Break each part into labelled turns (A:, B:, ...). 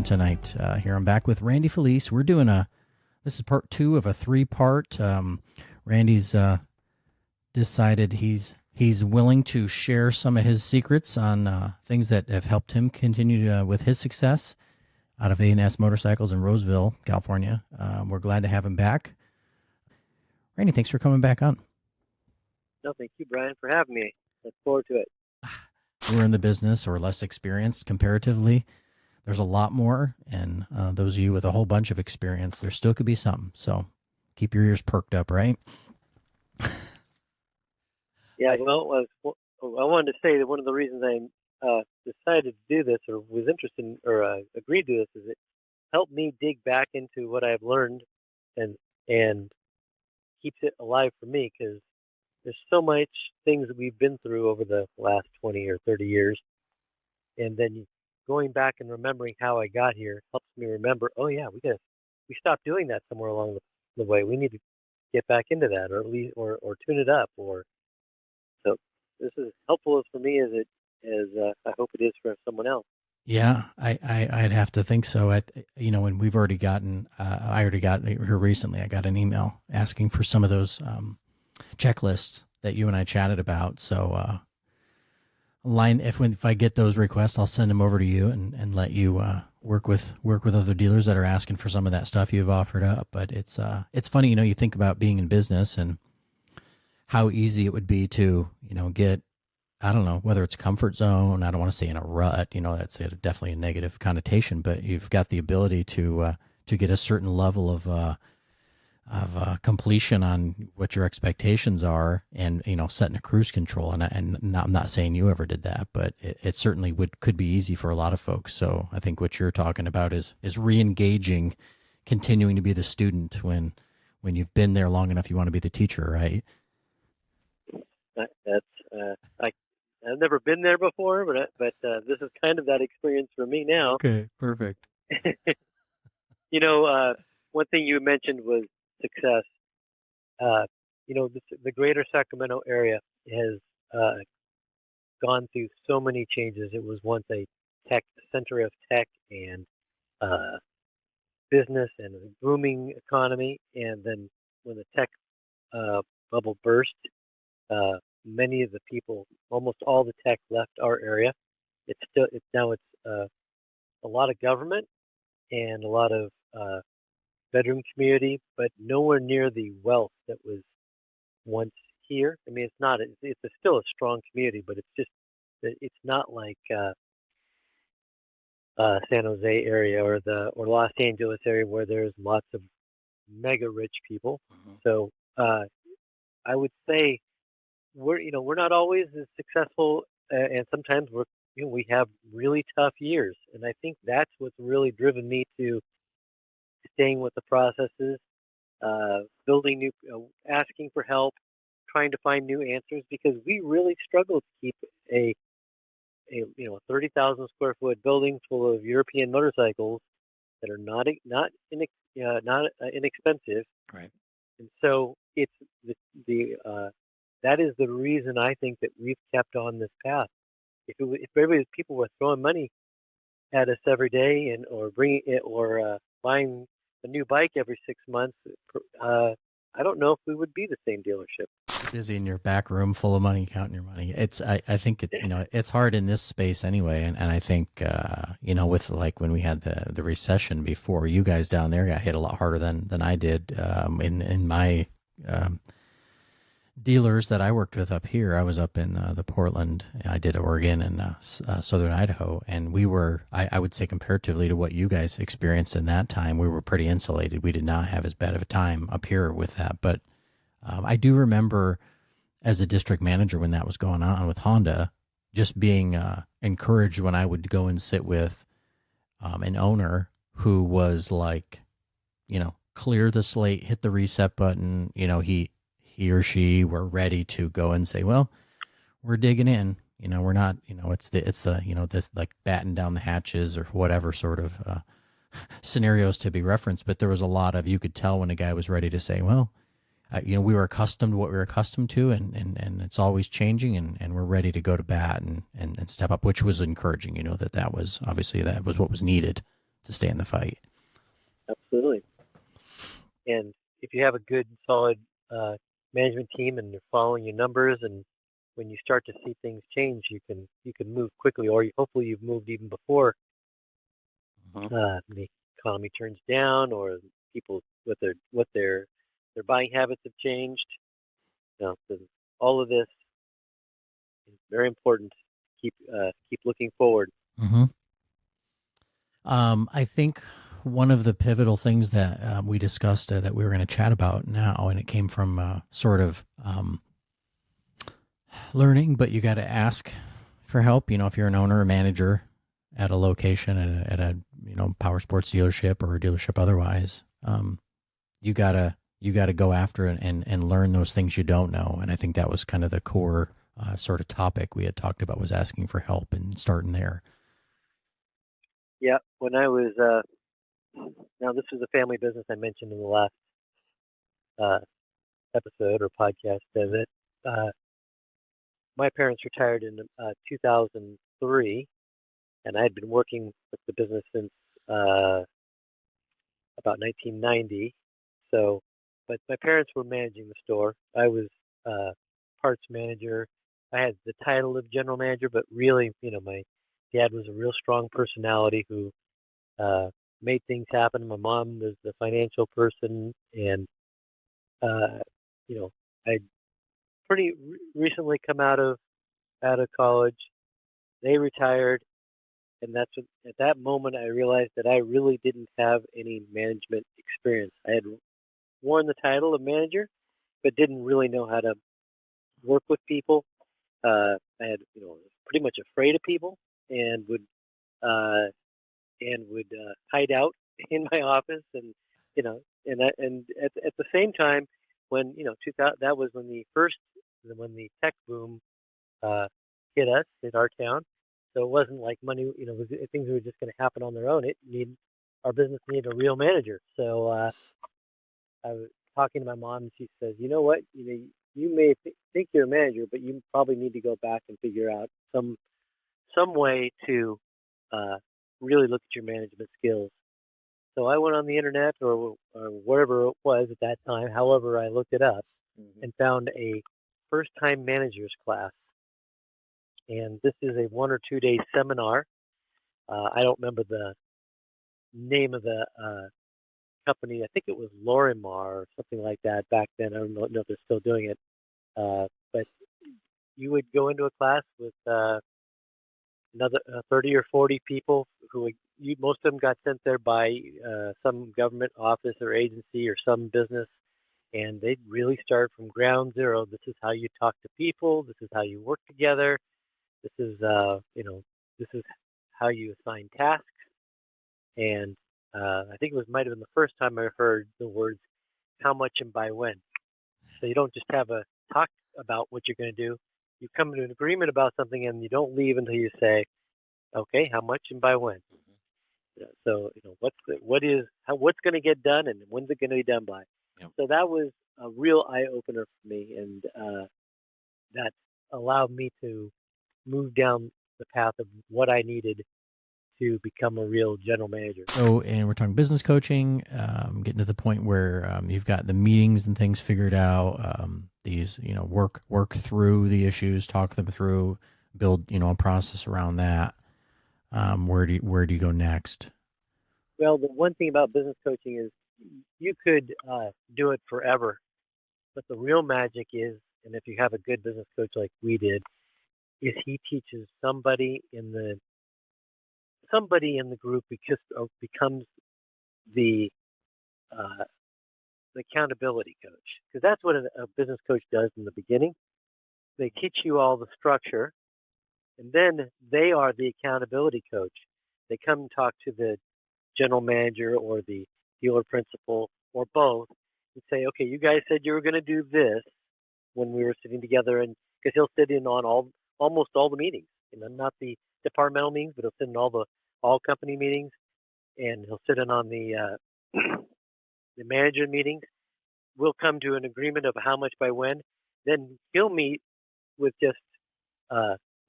A: tonight. Here I'm back with Randy Felice. We're doing this is part 2 of a 3-part. Randy's decided he's willing to share some of his secrets on things that have helped him continue with his success out of A&S Motorcycles in Roseville, California. We're glad to have him back. Randy, thanks for coming back on.
B: No, thank you, Brian, for having me. Look forward to it.
A: We're in the business or less experienced comparatively. There's a lot more, and those of you with a whole bunch of experience, there still could be something. So keep your ears perked up, right?
B: Yeah, well, I wanted to say that one of the reasons I decided to do this or was interested in, or agreed to this is it helped me dig back into what I've learned and keeps it alive for me because there's so much things that we've been through over the last 20 or 30 years. And then going back and remembering how I got here helps me remember, oh yeah, we stopped doing that somewhere along the way. We need to get back into that, or at least, or tune it up. So this is helpful for me as I hope it is for someone else.
A: Yeah, I'd have to think so. And we've already gotten, I already got here recently. I got an email asking for some of those checklists that you and I chatted about. So if I get those requests, I'll send them over to you and let you work with other dealers that are asking for some of that stuff you've offered up. But it's funny, you think about being in business and how easy it would be to get, I don't know whether it's comfort zone. I don't want to say in a rut. That's definitely a negative connotation. But you've got the ability to get a certain level of completion on what your expectations are, and setting a cruise control. And I'm not saying you ever did that, but it certainly could be easy for a lot of folks. So I think what you're talking about is re-engaging, continuing to be the student when you've been there long enough. You want to be the teacher, right?
B: I've never been there before, but this is kind of that experience for me now.
A: Okay, perfect.
B: One thing you mentioned was success. The greater Sacramento area has gone through so many changes. It was once a center of tech and business and a booming economy, and then when the tech bubble burst, many of the people, almost all the tech left our area. It's a lot of government and a lot of bedroom community, but nowhere near the wealth that was once here. I mean, it's still a strong community, but it's not like San Jose area or Los Angeles area where there's lots of mega rich people. Mm-hmm. So I would say we're not always as successful, and sometimes we have really tough years, and I think that's what's really driven me to staying with the processes, building new, asking for help, trying to find new answers, because we really struggle to keep a 30,000 square foot building full of European motorcycles that are not inexpensive,
A: right?
B: And so it's that is the reason I think that we've kept on this path. If people were throwing money at us every day or bringing it or buying a new bike every 6 months, I don't know if we would be the same dealership.
A: Busy in your back room full of money, counting your money. I think it's, it's hard in this space anyway. And I think, with like when we had the recession before, you guys down there got hit a lot harder than I did. In my dealers that I worked with up here, I was up in the Portland, I did Oregon and Southern Idaho. And we were, I would say comparatively to what you guys experienced in that time, we were pretty insulated. We did not have as bad of a time up here with that. But I do remember as a district manager when that was going on with Honda, just being encouraged when I would go and sit with an owner who was like, clear the slate, hit the reset button. He or she were ready to go and say, well, we're digging in. We're not, it's this like batten down the hatches or whatever sort of scenarios to be referenced. But there was a lot of, you could tell when a guy was ready to say, well, we were accustomed to what we were accustomed to, and it's always changing, and we're ready to go to bat and step up, which was encouraging. That was obviously that was what was needed. to stay in the fight.
B: Absolutely. And if you have a good, solid management team and you're following your numbers, and when you start to see things change, you can move quickly, or hopefully you've moved even before the economy turns down, or people what their buying habits have changed. So all of this is very important. Keep looking forward.
A: Mm-hmm. I think one of the pivotal things that we discussed that we were going to chat about now, and it came from sort of learning, but you got to ask for help. If you're an owner or manager at a location at a power sports dealership or a dealership otherwise, you gotta go after and learn those things you don't know. And I think that was kind of the core sort of topic we had talked about, was asking for help and starting there.
B: Yeah, when I was now this was a family business I mentioned in the last episode or podcast of it. My parents retired in 2003, and I had been working with the business since about 1990. So, but my parents were managing the store. I was parts manager. I had the title of general manager, but really, my dad was a real strong personality who made things happen. My mom was the financial person, and uh, I pretty recently come out of college. They retired, and that's when, at that moment I realized that I really didn't have any management experience. I had worn the title of manager, but didn't really know how to work with people. I had, was pretty much afraid of people, and uh, would hide out in my office, and at the same time, when 2000, that was when the tech boom uh, hit our town. So it wasn't like money, things were just going to happen on their own. Our business needed a real manager. So I was talking to my mom, and she says, "You know what? You may think you're a manager, but you probably need to go back and figure out some way to uh, really look at your management skills." So I went on the internet or whatever it was at that time, however I looked it up, and found a first-time managers class. And this is a 1 or 2 day seminar. I don't remember the name of the company. I think it was Lorimar or something like that back then. I don't know if they're still doing it. But you would go into a class with another 30 or 40 people most of them got sent there by some government office or agency or some business, and they'd really start from ground zero. This is how you talk to people. This is how you work together. This is this is how you assign tasks. And I think might have been the first time I heard the words "how much" and "by when." So you don't just have a talk about what you're going to do. You come to an agreement about something, and you don't leave until you say, "Okay, how much and by when." So what's going to get done, and when's it going to be done by?
A: Yep.
B: So that was a real eye opener for me, and that allowed me to move down the path of what I needed to become a real general manager.
A: So, and we're talking business coaching, getting to the point where you've got the meetings and things figured out. These, work through the issues, talk them through, build, a process around that. Where do you go next?
B: Well, the one thing about business coaching is you could do it forever, but the real magic is, and if you have a good business coach like we did, is he teaches somebody in the group becomes the uh, the accountability coach, because that's what a business coach does in the beginning. They teach you all the structure, and then they are the accountability coach. They come and talk to the general manager or the dealer principal or both and say, "Okay, you guys said you were going to do this when we were sitting together," and because he'll sit in on almost all the meetings, not the departmental meetings, but he'll sit in all company meetings, and he'll sit in on the the manager meetings. We'll come to an agreement of how much by when. Then he'll meet with just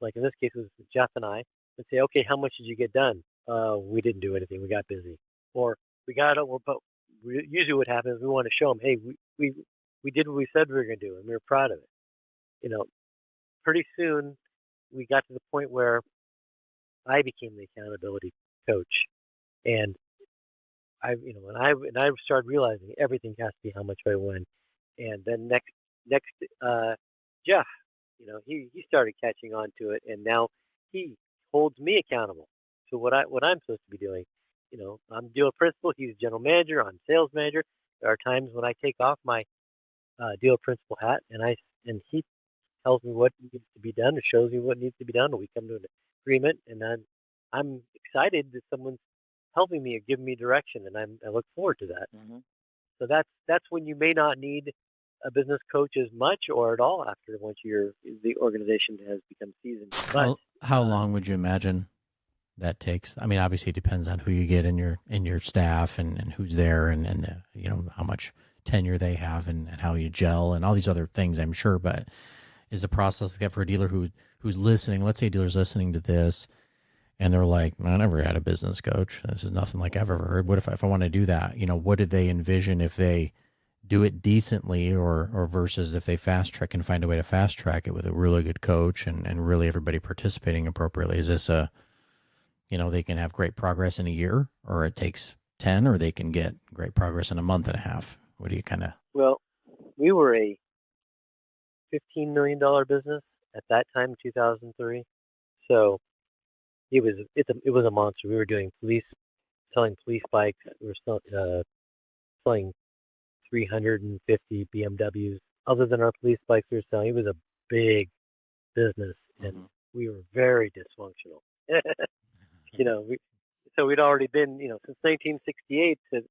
B: like in this case it was Jeff and I, and say, "Okay, how much did you get done?" we didn't do anything. We got busy, or we got it. But usually, what happens, we want to show them, hey, we did what we said we were going to do, and we were proud of it. You know, pretty soon we got to the point where I became the accountability coach, and I started realizing everything has to be how much I win, and then next, Jeff, he started catching on to it, and now he holds me accountable to what I'm supposed to be doing. I'm dealer principal. He's general manager. I'm sales manager. There are times when I take off my dealer principal hat, and he tells me what needs to be done, or shows me what needs to be done, and we come to an agreement, and then I'm excited that someone's helping me or giving me direction, and I look forward to that.
C: Mm-hmm.
B: So that's when you may not need a business coach as much or at all after once the organization has become seasoned. But
A: how long would you imagine that takes? I mean, obviously it depends on who you get in your staff and who's there and how much tenure they have and how you gel and all these other things, I'm sure. But is the process like that for a dealer who's listening? Let's say a dealer's listening to this and they're like, I never had a business coach. This is nothing like I've ever heard. What if I want to do that? What do they envision if they do it decently or versus if they fast track and find a way to fast track it with a really good coach and really everybody participating appropriately? Is this they can have great progress in a year, or it takes 10, or they can get great progress in a month and a half? What do you kind of?
B: Well, we were a $15 million business at that time, 2003. So it was a monster. We were doing selling police bikes. We were selling 350 BMWs. Other than our police bikes we were selling, it was a big business, and we were very dysfunctional. So we'd already been, since 1968 to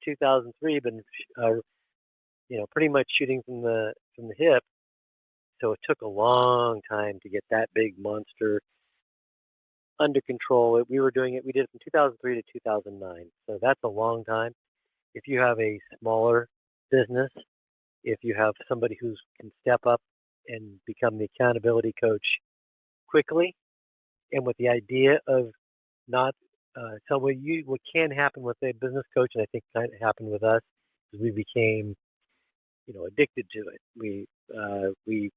B: 2003, been, pretty much shooting from the hip. So it took a long time to get that big monster under control. We did it from 2003 to 2009. So that's a long time. If you have a smaller business, if you have somebody who can step up and become the accountability coach quickly, and with the idea of not so what can happen with a business coach, and I think kind of happened with us, is we became addicted to it. We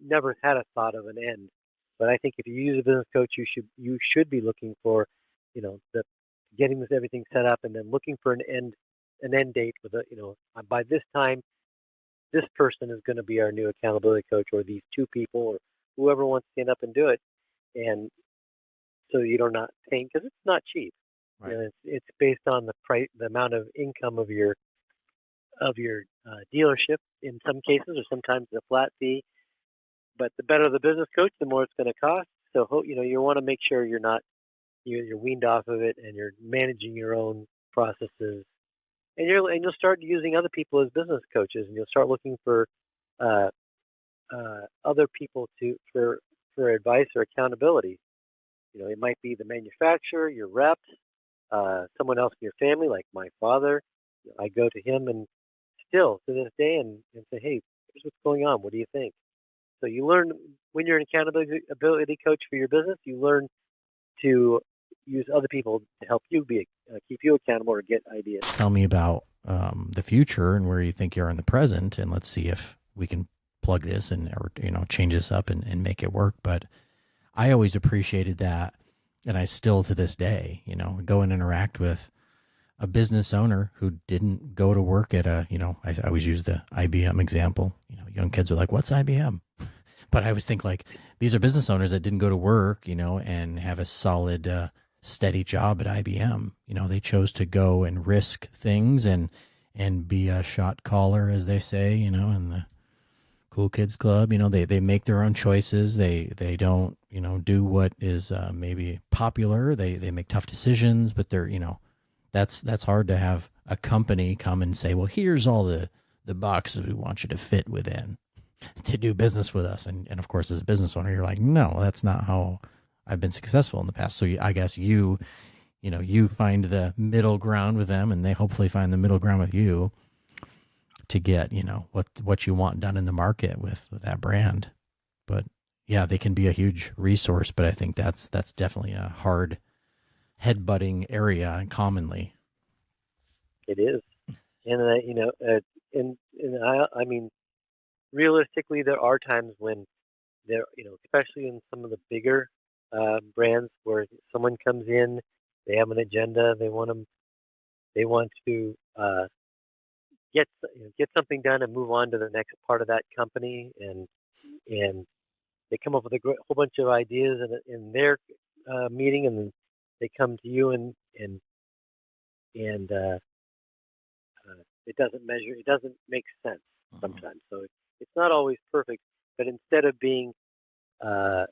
B: never had a thought of an end. But I think if you use a business coach, you should be looking for, the getting everything set up, and then looking for an end date with by this time, this person is going to be our new accountability coach, or these two people, or whoever wants to stand up and do it, and so you're not paying, because it's not cheap.
A: Right.
B: It's based on the price, the amount of income of your dealership in some cases, or sometimes a flat fee. But the better the business coach, the more it's going to cost. So you want to make sure you're weaned off of it, and you're managing your own processes, and you'll start using other people as business coaches, and you'll start looking for other people for advice or accountability. It might be the manufacturer, your rep, someone else in your family, like my father. I go to him, and still to this day, and say, hey, here's what's going on. What do you think? So you learn, when you're an accountability coach for your business, you learn to use other people to help you keep you accountable, or get ideas.
A: Tell me about the future and where you think you are in the present, and let's see if we can plug this or change this up and make it work. But I always appreciated that, and I still to this day, go and interact with a business owner who didn't go to work at I always use the IBM example. Young kids are like, what's IBM? But I always think like, these are business owners that didn't go to work, and have a solid, steady job at IBM. They chose to go and risk things and be a shot caller, as they say, in the cool kids club. They make their own choices. They don't, do what is maybe popular. They make tough decisions, but they're, that's hard to have a company come and say, well, here's all the boxes we want you to fit within to do business with us. And of course, as a business owner, you're like, no, that's not how I've been successful in the past. So I guess you find the middle ground with them, and they hopefully find the middle ground with you to get, what you want done in the market with that brand. But yeah, they can be a huge resource, but I think that's definitely a hard headbutting area commonly.
B: It is, and I mean, realistically, there are times when especially in some of the bigger brands where someone comes in, they have an agenda, they want to get something done and move on to the next part of that company, and they come up with a whole bunch of ideas in their meeting, and then they come to you and it doesn't make sense
A: Mhm.
B: sometimes. So it's not always perfect, but instead of being uh,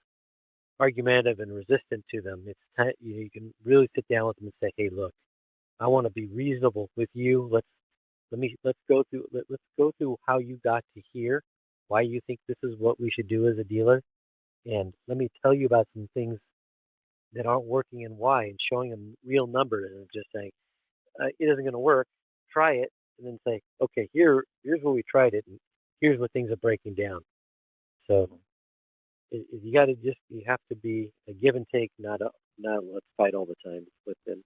B: argumentative and resistant to them, it's time you can really sit down with them and say, "Hey, look, I want to be reasonable with you. Let's go through how you got to here, why you think this is what we should do as a dealer, and let me tell you about some things that aren't working and why, and showing them real numbers and just saying it isn't going to work. Try it, and then say, okay, here's where we tried it, and here's what things are breaking down. So you have to be a give and take, not let's fight all the time with them.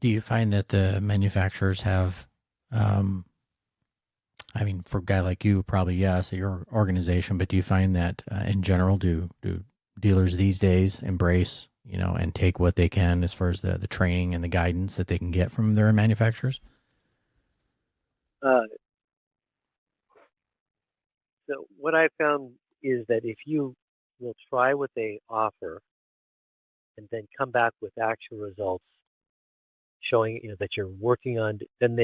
A: Do you find that the manufacturers have, um, I mean, for a guy like you, probably yes, at your organization, but do you find that in general, do dealers these days embrace, and take what they can as far as the training and the guidance that they can get from their manufacturers?
B: Uh, so what I found is that if you will try what they offer and then come back with actual results showing that you're working on, then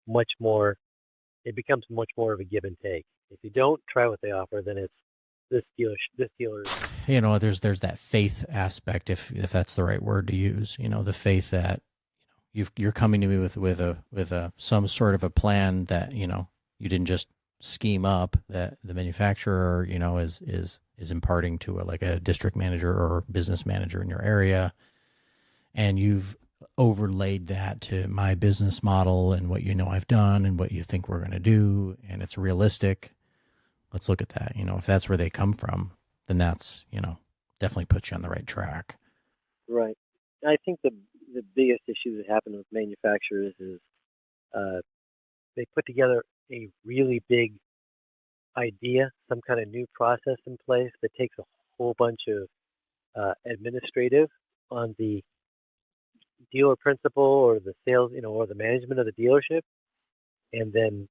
B: much more. It becomes much more of a give and take. If you don't try what they offer, then it's this dealer is.
A: There's that faith aspect, if that's the right word to use. The faith that you're coming to me with a some sort of a plan that you didn't just scheme up, that the manufacturer is imparting to like a district manager or business manager in your area, and you've overlaid that to my business model and what I've done and what you think we're going to do, and it's realistic. Let's look at that. If that's where they come from, then that's definitely puts you on the right track.
B: Right. I think the biggest issue that happens with manufacturers is uh, they put together a really big idea, some kind of new process in place that takes a whole bunch of administrative on the dealer principal or the sales, or the management of the dealership, and then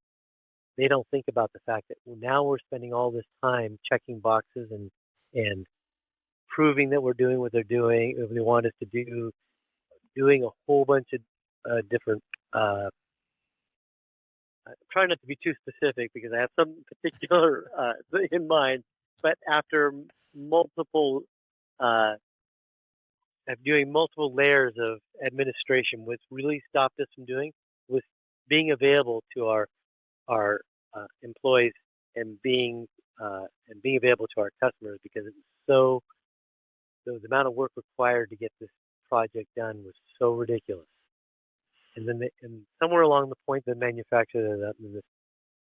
B: they don't think about the fact that now we're spending all this time checking boxes and proving that we're doing what they're doing. If they want us to doing a whole bunch of different. I'm trying not to be too specific because I have some particular in mind, but after multiple uh, of doing multiple layers of administration, what really stopped us from doing was being available to our employees and being available to our customers because it was the amount of work required to get this project done was so ridiculous. And then and somewhere along the point, the manufacturer that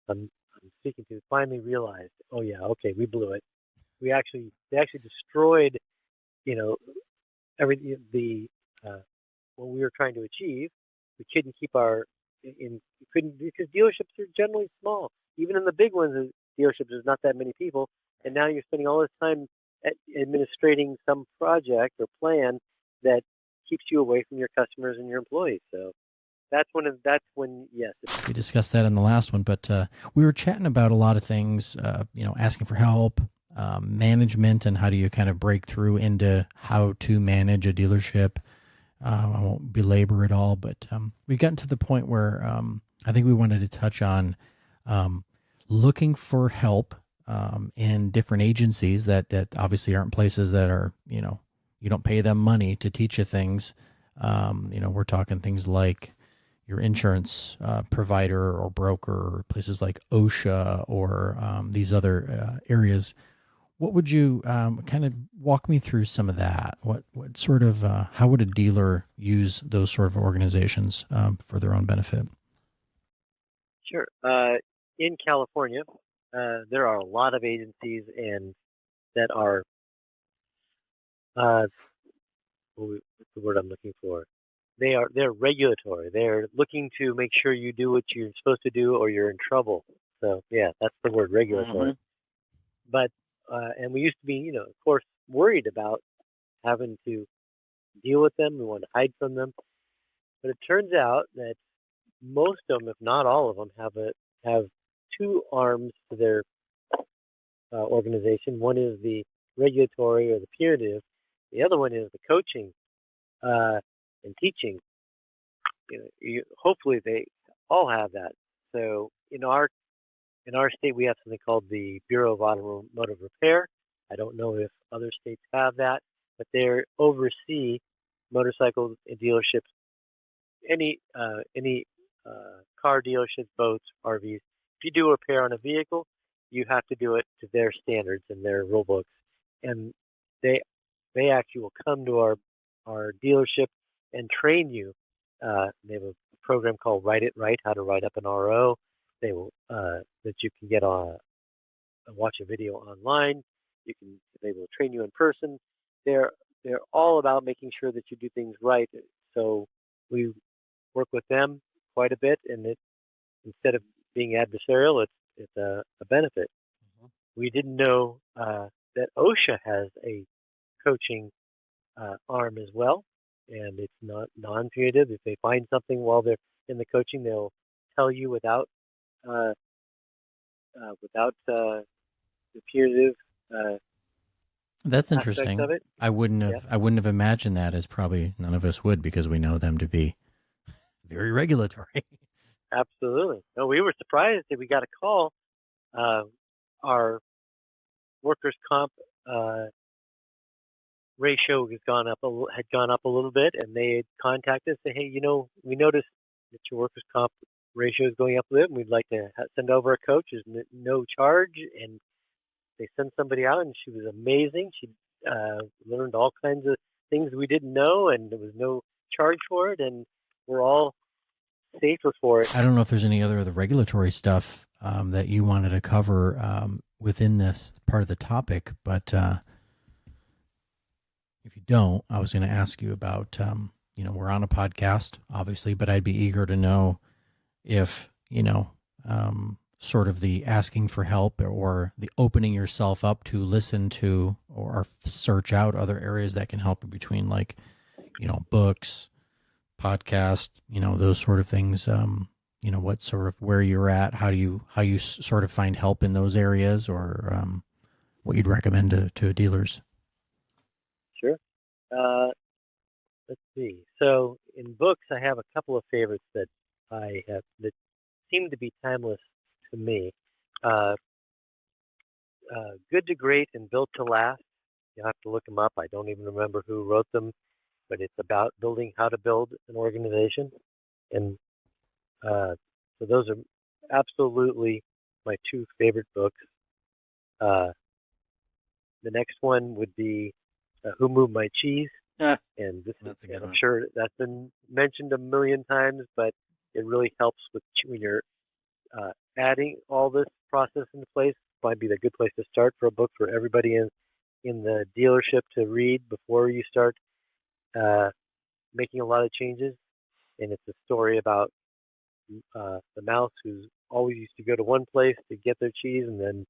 B: I'm speaking to finally realized, oh yeah, okay, we blew it. They actually destroyed, you know, every the what we were trying to achieve. We couldn't keep our in we couldn't because dealerships are generally small. Even in the big ones, dealerships there's not that many people, and now you're spending all this time administrating some project or plan that keeps you away from your customers and your employees. So that's when yes.
A: We discussed that in the last one, but we were chatting about a lot of things, asking for help, management, and how do you kind of break through into how to manage a dealership. I won't belabor it all, but we got to the point where I think we wanted to touch on um, looking for help in different agencies that obviously aren't places that are, you don't pay them money to teach you things. We're talking things like your insurance provider or broker, or places like OSHA or these other areas. What would you kind of walk me through some of that? What sort of how would a dealer use those sort of organizations for their own benefit?
B: Sure. In California, there are a lot of agencies and that are what's the word I'm looking for? They're regulatory. They're looking to make sure you do what you're supposed to do, or you're in trouble. So yeah, that's the word, regulatory. But and we used to be, of course, worried about having to deal with them. We want to hide from them. But it turns out that most of them, if not all of them, have two arms to their organization. One is the regulatory or the punitive. The other one is the coaching and teaching. Hopefully they all have that. So in our state, we have something called the Bureau of Automotive Repair. I don't know if other states have that, but they oversee motorcycle dealerships, any car dealerships, boats, RVs. If you do a repair on a vehicle, you have to do it to their standards and their rule books, and they they actually will come to our dealership and train you. They have a program called Write It Right, how to write up an RO. They will that you can get on watch a video online. They will train you in person. They're they're all about making sure that you do things right. So we work with them quite a bit, and instead of being adversarial, it's a benefit. We didn't know that OSHA has a coaching arm as well, and it's not non-punitive. If they find something while they're in the coaching, they'll tell you uh, without the punitive
A: That's
B: aspects of
A: interesting.
B: it. Yeah,
A: I wouldn't have imagined that, as probably none of us would, because we know them to be very regulatory.
B: absolutely. No, we were surprised that we got a call. Uh, our workers' comp uh, ratio had gone up a little bit, and they had contacted us, say, hey, we noticed that your workers' comp ratio is going up a bit, and we'd like to send over a coach. There's no charge, and they sent somebody out, and she was amazing. She learned all kinds of things we didn't know, and there was no charge for it, and we're all safer for it.
A: I don't know if there's any other of the regulatory stuff that you wanted to cover within this part of the topic, but if you don't, I was going to ask you about, we're on a podcast, obviously, but I'd be eager to know if, sort of the asking for help or the opening yourself up to listen to or search out other areas that can help you between like, books, podcast, those sort of things. What sort of where you're at, how you sort of find help in those areas, or what you'd recommend to dealers.
B: Sure. Uh, let's see. So in books, I have a couple of favorites that I have that seem to be timeless to me. Uh, Good to Great and Built to Last. You'll have to look them up. I don't even remember who wrote them, but it's about how to build an organization. And so those are absolutely my two favorite books. Uh, the next one would be Who Moved My Cheese? And
A: That's a good
B: I'm
A: one.
B: sure that's been mentioned a million times, but it really helps with when you're adding all this process into place. Might be a good place to start for a book for everybody in the dealership to read before you start making a lot of changes. And it's a story about the mouse who's always used to go to one place to get their cheese, and then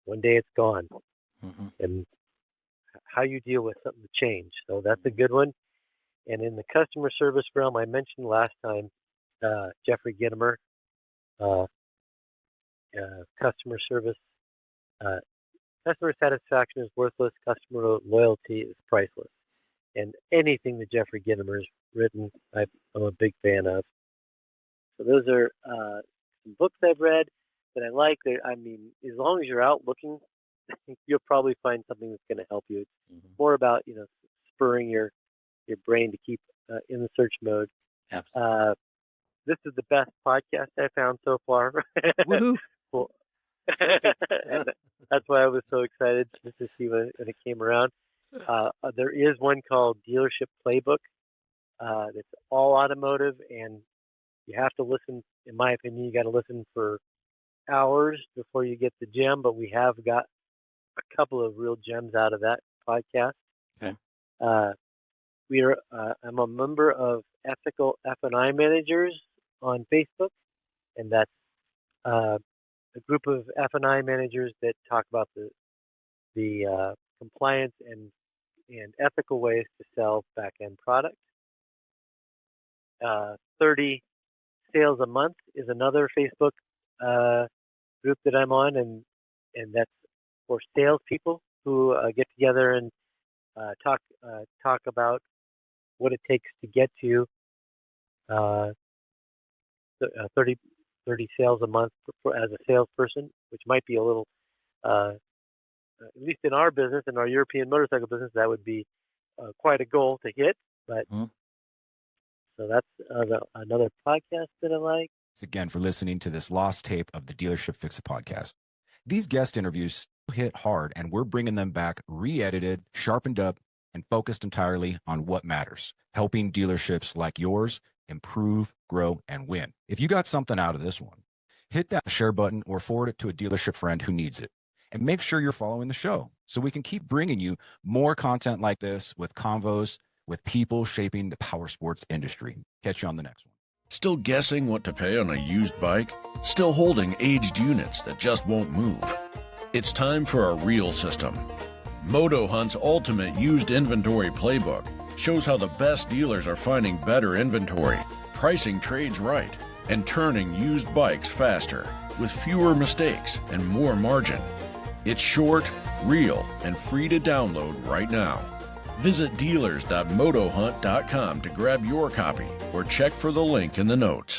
B: one day it's gone, and how you deal with something to change. So that's a good one. And in the customer service realm, I mentioned last time Jeffrey Gitomer, uh, customer service. Uh, Customer satisfaction is worthless. Customer loyalty is priceless. And anything that Jeffrey Gitomer's written, I'm a big fan of. So those are some books I've read that I like. I mean, as long as you're out looking, you'll probably find something that's going to help you. It's more about spurring your brain to keep in the search mode.
A: Absolutely.
B: This is the best podcast I found so far.
A: Woohoo!
B: Well, that's why I was so excited just to see when it came around. There is one called Dealership Playbook that's all automotive, and you have to listen. In my opinion, you got to listen for hours before you get the gem. But we have got a couple of real gems out of that podcast.
C: Okay.
B: I'm a member of Ethical F&I Managers on Facebook, and that's a group of F&I managers that talk about the compliance and ethical ways to sell back-end product. 30 Sales a Month is another Facebook group that I'm on, and that's for salespeople who get together and talk about what it takes to get to 30 sales a month as a salesperson, which might be a little, at least in our business, in our European motorcycle business, that would be quite a goal to hit. But so that's another podcast that I like.
D: Thanks again for listening to this lost tape of the Dealership Fixit podcast. These guest interviews still hit hard, and we're bringing them back re-edited, sharpened up, and focused entirely on what matters, helping dealerships like yours improve, grow, and win. If you got something out of this one, hit that share button or forward it to a dealership friend who needs it. And make sure you're following the show so we can keep bringing you more content like this with convos with people shaping the power sports industry. Catch you on the next one.
E: Still guessing what to pay on a used bike? Still holding aged units that just won't move? It's time for a real system. Moto Hunt's ultimate used inventory playbook shows how the best dealers are finding better inventory, pricing trades right, and turning used bikes faster with fewer mistakes and more margin. It's short, real, and free to download right now. Visit dealers.motohunt.com to grab your copy or check for the link in the notes.